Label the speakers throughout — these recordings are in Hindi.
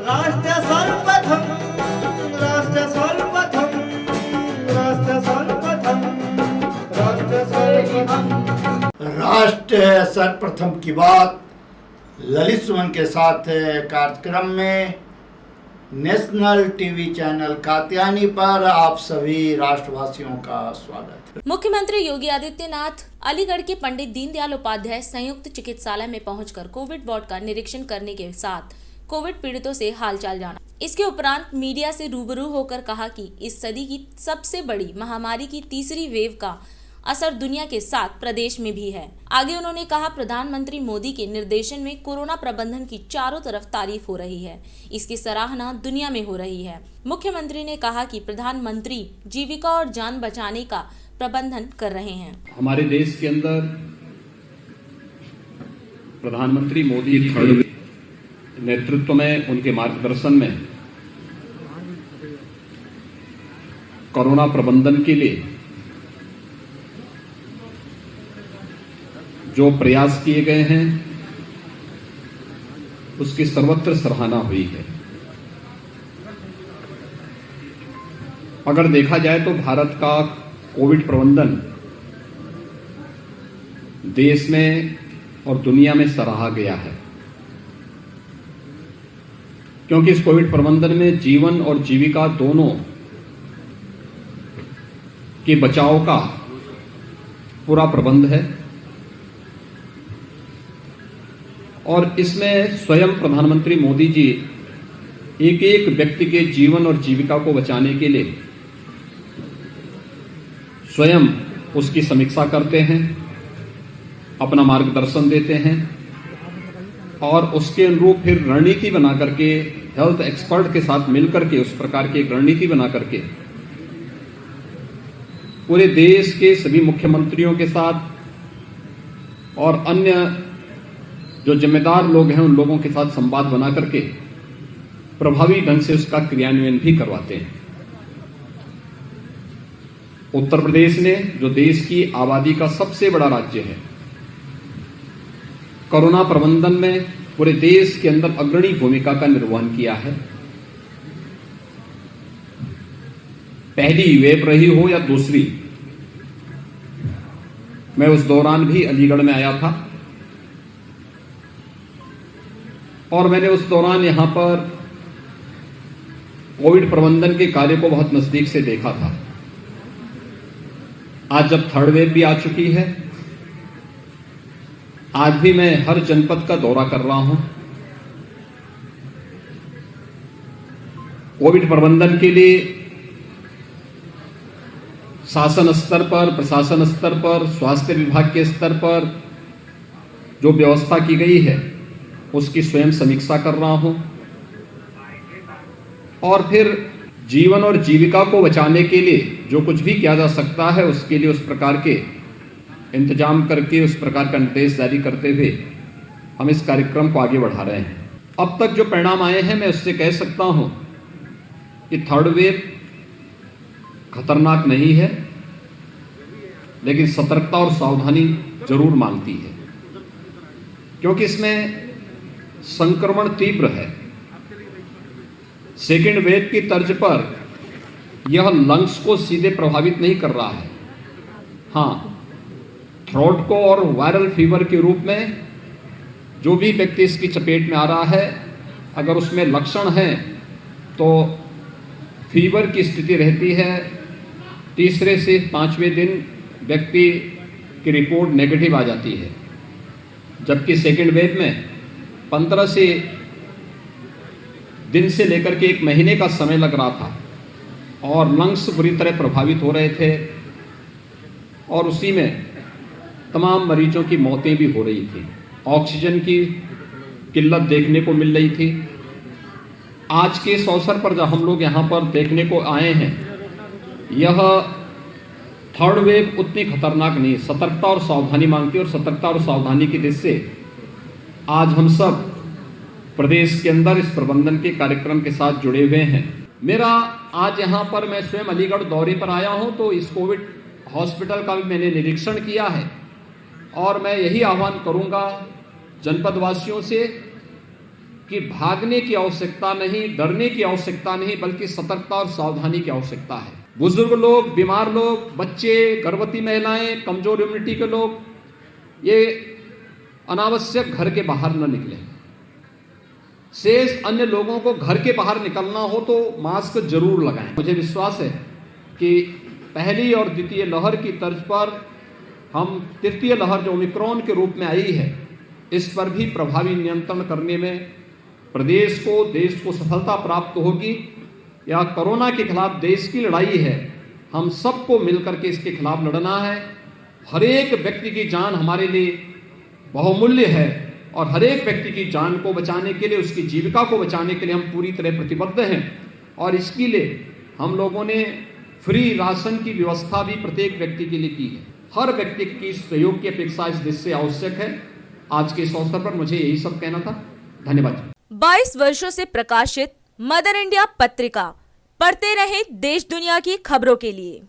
Speaker 1: राष्ट्र सर्वप्रथम, राष्ट्र सर्वप्रथम, राष्ट्र सर्वप्रथम, राष्ट्र सर्वप्रथम।
Speaker 2: राष्ट्र सर्वप्रथम की बात ललित सुमन के साथ कार्यक्रम में नेशनल टीवी चैनल कात्यायनी पर आप सभी राष्ट्रवासियों का स्वागत है।
Speaker 3: मुख्यमंत्री योगी आदित्यनाथ अलीगढ़ के पंडित दीनदयाल उपाध्याय संयुक्त चिकित्सालय में पहुंचकर कोविड वार्ड का निरीक्षण करने के साथ कोविड पीड़ितों से हालचाल जाना। इसके उपरांत मीडिया से रूबरू होकर कहा कि इस सदी की सबसे बड़ी महामारी की तीसरी वेव का असर दुनिया के साथ प्रदेश में भी है। आगे उन्होंने कहा, प्रधानमंत्री मोदी के निर्देशन में कोरोना प्रबंधन की चारों तरफ तारीफ हो रही है, इसकी सराहना दुनिया में हो रही है। मुख्यमंत्री ने कहा कि प्रधानमंत्री जीविका और जान बचाने का प्रबंधन कर रहे हैं।
Speaker 4: हमारे देश के अंदर प्रधानमंत्री मोदी के नेतृत्व में, उनके मार्गदर्शन में कोरोना प्रबंधन के लिए जो प्रयास किए गए हैं उसकी सर्वत्र सराहना हुई है। अगर देखा जाए तो भारत का कोविड प्रबंधन देश में और दुनिया में सराहा गया है, क्योंकि इस कोविड प्रबंधन में जीवन और जीविका दोनों के बचाव का पूरा प्रबंध है और इसमें स्वयं प्रधानमंत्री मोदी जी एक एक व्यक्ति के जीवन और जीविका को बचाने के लिए स्वयं उसकी समीक्षा करते हैं, अपना मार्गदर्शन देते हैं और उसके अनुरूप फिर रणनीति बना करके हेल्थ एक्सपर्ट के साथ मिलकर के उस प्रकार की एक रणनीति बना करके पूरे देश के सभी मुख्यमंत्रियों के साथ और अन्य जो जिम्मेदार लोग हैं उन लोगों के साथ संवाद बना करके प्रभावी ढंग से उसका क्रियान्वयन भी करवाते हैं। उत्तर प्रदेश ने, जो देश की आबादी का सबसे बड़ा राज्य है, कोरोना प्रबंधन में पूरे देश के अंदर अग्रणी भूमिका का निर्वहन किया है। पहली वेव रही हो या दूसरी, मैं उस दौरान भी अलीगढ़ में आया था और मैंने उस दौरान यहां पर कोविड प्रबंधन के कार्य को बहुत नजदीक से देखा था। आज जब थर्ड वेव भी आ चुकी है, आज भी मैं हर जनपद का दौरा कर रहा हूं। कोविड प्रबंधन के लिए शासन स्तर पर, प्रशासन स्तर पर, स्वास्थ्य विभाग के स्तर पर जो व्यवस्था की गई है उसकी स्वयं समीक्षा कर रहा हूं और फिर जीवन और जीविका को बचाने के लिए जो कुछ भी किया जा सकता है उसके लिए उस प्रकार के इंतजाम करके, उस प्रकार का निर्देश जारी करते हुए हम इस कार्यक्रम को आगे बढ़ा रहे हैं। अब तक जो परिणाम आए हैं, मैं उससे कह सकता हूं कि थर्ड वेव खतरनाक नहीं है, लेकिन सतर्कता और सावधानी जरूर मांगती है, क्योंकि इसमें संक्रमण तीव्र है। सेकेंड वेव की तर्ज पर यह लंग्स को सीधे प्रभावित नहीं कर रहा है। हाँ, थ्रोट को और वायरल फीवर के रूप में जो भी व्यक्ति इसकी चपेट में आ रहा है, अगर उसमें लक्षण हैं तो फीवर की स्थिति रहती है। तीसरे से 5वें दिन व्यक्ति की रिपोर्ट नेगेटिव आ जाती है, जबकि सेकेंड वेव में 15 से दिन से लेकर के 1 महीने का समय लग रहा था और लंग्स बुरी तरह प्रभावित हो रहे थे और उसी में तमाम मरीजों की मौतें भी हो रही थी। ऑक्सीजन की किल्लत देखने को मिल रही थी। आज के इस अवसर पर जब हम लोग यहाँ पर देखने को आए हैं, यह थर्ड वेव उतनी खतरनाक नहीं, सतर्कता और सावधानी मांगती है और सतर्कता और सावधानी की दृष्टि से आज हम सब प्रदेश के अंदर इस प्रबंधन के कार्यक्रम के साथ जुड़े हुए हैं। मेरा आज यहाँ पर, मैं स्वयं अलीगढ़ दौरे पर आया हूँ, तो इस कोविड हॉस्पिटल का भी मैंने निरीक्षण किया है और मैं यही आह्वान करूँगा जनपद वासियों से कि भागने की आवश्यकता नहीं, डरने की आवश्यकता नहीं, बल्कि सतर्कता और सावधानी की आवश्यकता है। बुजुर्ग लोग, बीमार लोग, बच्चे, गर्भवती महिलाएं, कमजोर इम्यूनिटी के लोग, ये अनावश्यक घर के बाहर न निकलें। शेष अन्य लोगों को घर के बाहर निकलना हो तो मास्क जरूर लगाएं। मुझे विश्वास है कि पहली और द्वितीय लहर की तर्ज पर हम तृतीय लहर जो ओमिक्रॉन के रूप में आई है, इस पर भी प्रभावी नियंत्रण करने में प्रदेश को, देश को सफलता प्राप्त होगी। या कोरोना के खिलाफ देश की लड़ाई है, हम सबको मिलकर के इसके खिलाफ लड़ना है। हर एक व्यक्ति की जान हमारे लिए बहुमूल्य है और हर एक व्यक्ति की जान को बचाने के लिए, उसकी जीविका को बचाने के लिए हम पूरी तरह प्रतिबद्ध हैं। और इसके लिए हम लोगों ने फ्री राशन की व्यवस्था भी प्रत्येक व्यक्ति के लिए की है। हर व्यक्ति की सहयोग की अपेक्षा इस देश से आवश्यक है। आज के इस अवसर पर मुझे यही सब कहना था। धन्यवाद।
Speaker 3: 22 वर्षों से प्रकाशित मदर इंडिया पत्रिका, पढ़ते रहें देश दुनिया की खबरों के लिए।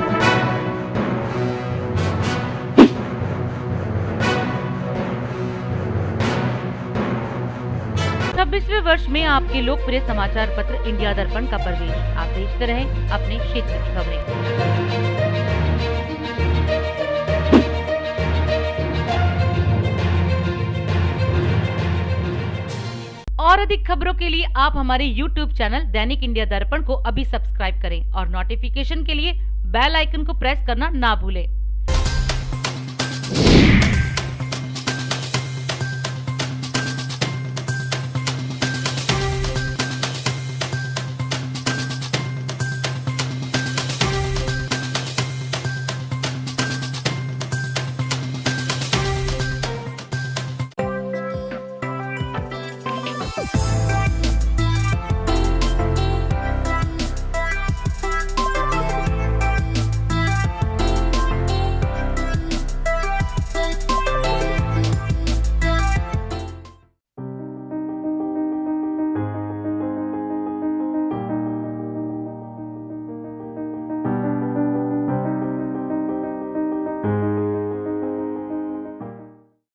Speaker 5: 26वें वर्ष में आपके लोकप्रिय समाचार पत्र इंडिया दर्पण का प्रवेश। आप देखते रहें अपने क्षेत्र की खबरें। और अधिक खबरों के लिए आप हमारे YouTube चैनल दैनिक इंडिया दर्पण को अभी सब्सक्राइब करें और नोटिफिकेशन के लिए बेल आइकन को प्रेस करना ना भूलें।